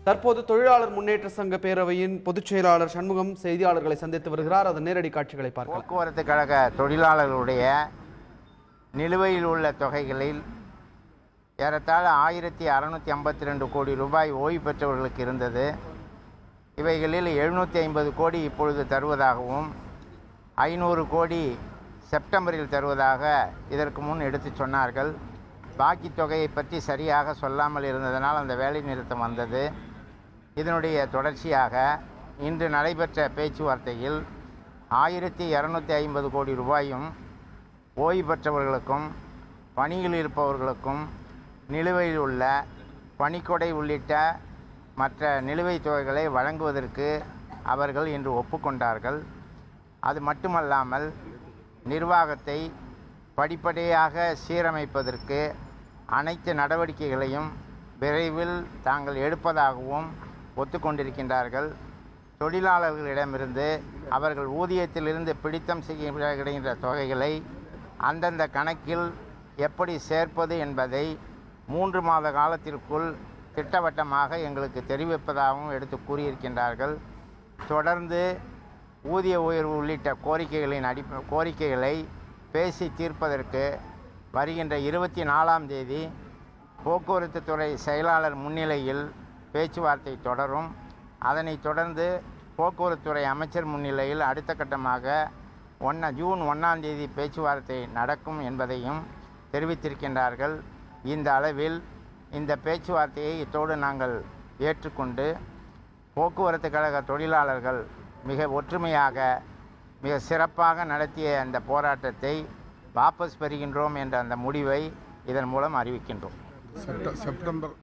தற்போது தொழிலாளர் முன்னேற்ற சங்க பேரவையின் பொதுச் செயலாளர் சண்முகம் செய்தியாளர்களை சந்தித்து வருகிறார். அதன் நேரடி காட்சிகளை பார்க்கலாம். போக்குவரத்து கழக தொழிலாளர்களுடைய நிலுவையில் உள்ள தொகைகளில் ஏறத்தாழ 1652 கோடி ரூபாய் ஓய்வு பெற்றவர்களுக்கு இருந்தது. இவைகளில் 750 கோடி இப்பொழுது தருவதாகவும் 500 கோடி செப்டம்பரில் தருவதாக இதற்கு முன் எடுத்து சொன்னார்கள். பாக்கி தொகையை பற்றி சரியாக சொல்லாமல் இருந்ததனால் அந்த வேலை நிறுத்தம் வந்தது. இதனுடைய தொடர்ச்சியாக இன்று நடைபெற்ற பேச்சுவார்த்தையில் 1250 கோடி ரூபாயும் ஓய்வு பெற்றவர்களுக்கும் பணியில் இருப்பவர்களுக்கும் நிலுவையில் உள்ள பணிக்கொடை உள்ளிட்ட மற்ற நிலுவைத் தொகைகளை வழங்குவதற்கு அவர்கள் இன்று ஒப்புக்கொண்டார்கள். அது மட்டுமல்லாமல் நிர்வாகத்தை படிப்படியாக சீரமைப்பதற்கு அனைத்து நடவடிக்கைகளையும் விரைவில் தாங்கள் எடுப்பதாகவும் ஒத்துக்கொண்டிருக்கின்றார்கள். தொழிலாளர்களிடமிருந்து அவர்கள் ஊதியத்திலிருந்து பிடித்தம் செய்யப்படுகின்ற தொகைகளை அந்தந்த கணக்கில் எப்படி சேர்ப்பது என்பதை 3 மாத காலத்திற்குள் திட்டவட்டமாக எங்களுக்கு தெரிவிப்பதாகவும் எடுத்து கூறியிருக்கின்றார்கள். தொடர்ந்து ஊதிய உயர்வு உள்ளிட்ட கோரிக்கைகளை பேசி தீர்ப்பதற்கு வருகின்ற 24ஆம் தேதி போக்குவரத்து துறை செயலாளர் முன்னிலையில் பேச்சுவார்த்தை தொடரும். அதனைத் தொடர்ந்து போக்குவரத்துறை அமைச்சர் முன்னிலையில் அடுத்த கட்டமாக ஜூன் 1ஆம் தேதி பேச்சுவார்த்தை நடக்கும் என்பதையும் தெரிவித்திருக்கின்றார்கள். இந்த அளவில் இந்த பேச்சுவார்த்தையை இத்தோடு நாங்கள் ஏற்றுக்கொண்டு போக்குவரத்து கழக தொழிலாளர்கள் மிக ஒற்றுமையாக மிக சிறப்பாக நடத்திய அந்த போராட்டத்தை வாபஸ் பெறுகின்றோம் என்ற அந்த முடிவை இதன் மூலம் அறிவிக்கின்றோம். செப்டம்பர்